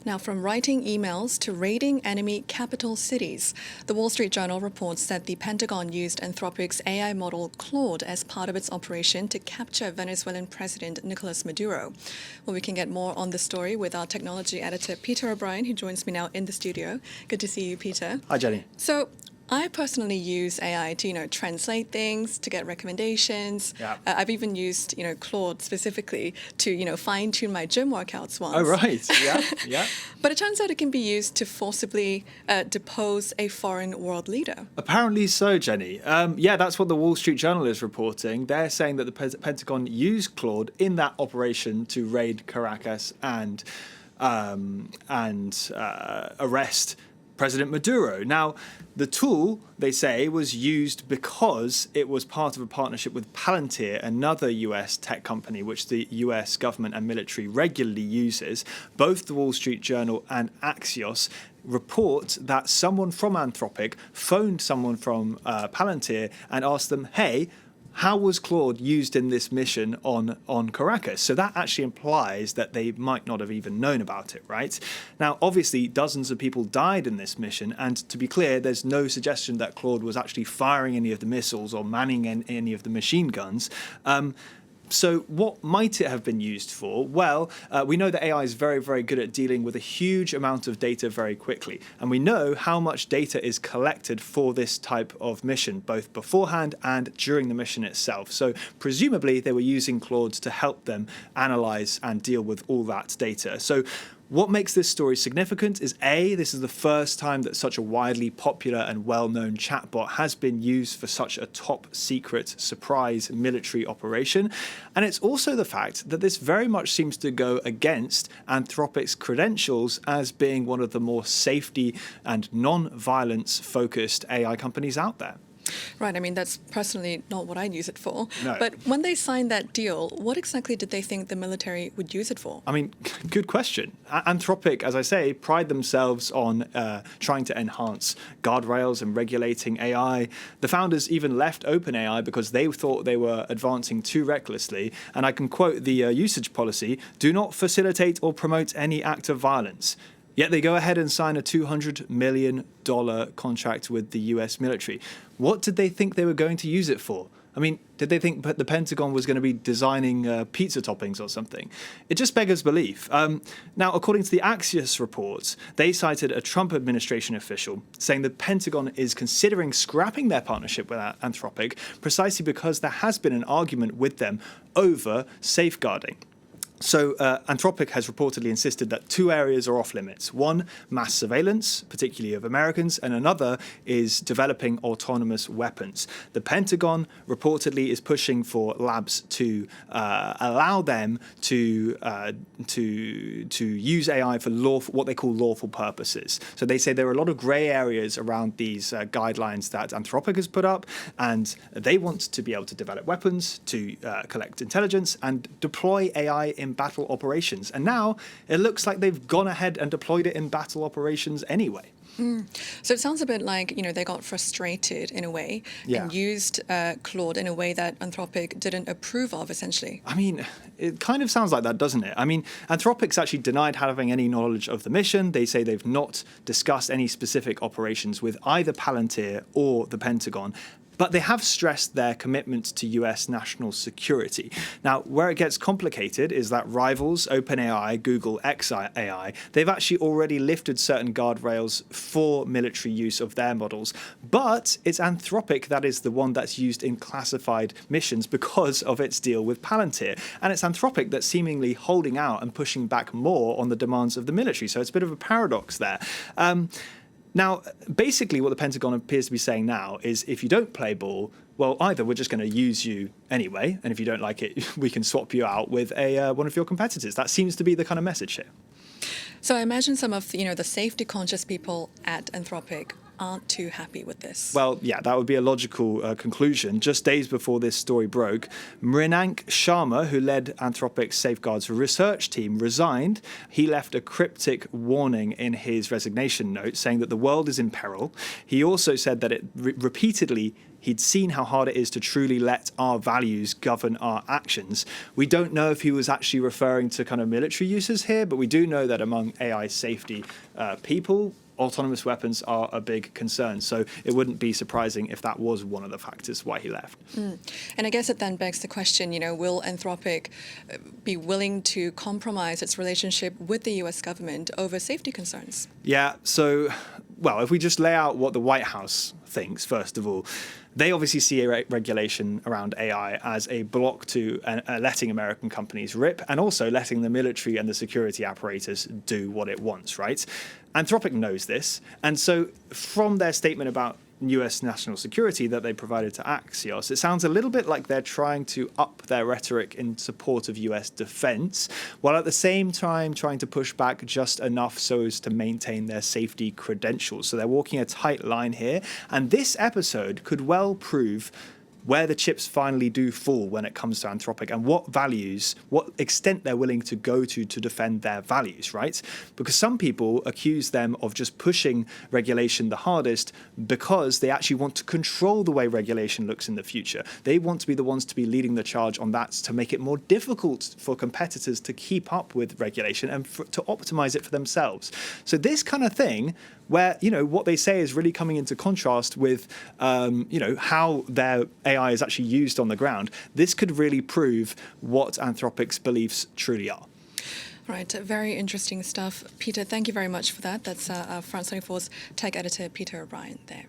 Now, from writing emails to raiding enemy capital cities, the Wall Street Journal reports that the Pentagon used Anthropic's AI model Claude as part of its operation to capture Venezuelan President Nicolas Maduro. Well, we can get more on the story with our technology editor, Peter O'Brien, who joins me now in the studio. Good to see you, Peter. Hi, Jenny. So, I personally use AI to, translate things, to get recommendations. Yeah. I've even used, Claude specifically to, fine-tune my gym workouts once. Oh, right. Yeah, yeah. But it turns out it can be used to forcibly depose a foreign world leader. Apparently so, Jenny. Yeah, that's what the Wall Street Journal is reporting. They're saying that the Pentagon used Claude in that operation to raid Caracas and arrest President Maduro. Now, the tool, they say, was used because it was part of a partnership with Palantir, another US tech company which the US government and military regularly uses. Both the Wall Street Journal and Axios report that someone from Anthropic phoned someone from Palantir and asked them, hey, how was Claude used in this mission on Caracas? So that actually implies that they might not have even known about it, right? Now, obviously, dozens of people died in this mission, and to be clear, there's no suggestion that Claude was actually firing any of the missiles or manning any of the machine guns. So what might it have been used for? Well, we know that AI is very, very good at dealing with a huge amount of data very quickly. And we know how much data is collected for this type of mission, both beforehand and during the mission itself. So presumably they were using Claude to help them analyze and deal with all that data. So what makes this story significant is A, this is the first time that such a widely popular and well-known chatbot has been used for such a top-secret surprise military operation. And it's also the fact that this very much seems to go against Anthropic's credentials as being one of the more safety and non-violence focused AI companies out there. Right. I mean, that's personally not what I'd use it for. No. But when they signed that deal, what exactly did they think the military would use it for? I mean, good question. Anthropic, as I say, pride themselves on trying to enhance guardrails and regulating AI. The founders even left OpenAI because they thought they were advancing too recklessly. And I can quote the usage policy, do not facilitate or promote any act of violence. Yet they go ahead and sign a $200 million contract with the US military. What did they think they were going to use it for? I mean, did they think the Pentagon was going to be designing pizza toppings or something? It just beggars belief. Now, according to the Axios reports, they cited a Trump administration official saying the Pentagon is considering scrapping their partnership with Anthropic precisely because there has been an argument with them over safeguarding. So Anthropic has reportedly insisted that two areas are off limits. One, mass surveillance, particularly of Americans, and another is developing autonomous weapons. The Pentagon reportedly is pushing for labs to allow them to use AI for what they call lawful purposes. So they say there are a lot of grey areas around these guidelines that Anthropic has put up, and they want to be able to develop weapons, to collect intelligence, and deploy AI in battle operations. And now it looks like they've gone ahead and deployed it in battle operations anyway. So it sounds a bit like, they got frustrated in a way and used Claude in a way that Anthropic didn't approve of, essentially. I mean, it kind of sounds like that, doesn't it? I mean, Anthropic's actually denied having any knowledge of the mission. They say they've not discussed any specific operations with either Palantir or the Pentagon. But they have stressed their commitment to US national security. Now, where it gets complicated is that rivals, OpenAI, Google, xAI, they've actually already lifted certain guardrails for military use of their models. But it's Anthropic that is the one that's used in classified missions because of its deal with Palantir. And it's Anthropic that's seemingly holding out and pushing back more on the demands of the military. So it's a bit of a paradox there. Now, basically what the Pentagon appears to be saying now is if you don't play ball, well, either we're just going to use you anyway, and if you don't like it, we can swap you out with one of your competitors. That seems to be the kind of message here. So I imagine some of the safety-conscious people at Anthropic aren't too happy with this. Well, yeah, that would be a logical conclusion. Just days before this story broke, Mrinank Sharma, who led Anthropic's Safeguards research team, resigned. He left a cryptic warning in his resignation note saying that the world is in peril. He also said that repeatedly He'd seen how hard it is to truly let our values govern our actions. We don't know if he was actually referring to kind of military uses here, but we do know that among AI safety people, autonomous weapons are a big concern. So it wouldn't be surprising if that was one of the factors why he left. And I guess it then begs the question, will Anthropic be willing to compromise its relationship with the US government over safety concerns? Yeah, so, well, if we just lay out what the White House thinks, first of all, they obviously see a regulation around AI as a block to letting American companies rip and also letting the military and the security apparatus do what it wants, right? Anthropic knows this. And so from their statement about US national security that they provided to Axios, it sounds a little bit like they're trying to up their rhetoric in support of US defense, while at the same time trying to push back just enough so as to maintain their safety credentials. So they're walking a tight line here. And this episode could well prove where the chips finally do fall when it comes to Anthropic and what values, what extent they're willing to go to defend their values, right? Because some people accuse them of just pushing regulation the hardest because they actually want to control the way regulation looks in the future. They want to be the ones to be leading the charge on that to make it more difficult for competitors to keep up with regulation and to optimize it for themselves. So this kind of thing where, what they say is really coming into contrast with, how their AI is actually used on the ground. This could really prove what Anthropic's beliefs truly are. Right, very interesting stuff. Peter, thank you very much for that. That's France 24's tech editor, Peter O'Brien there.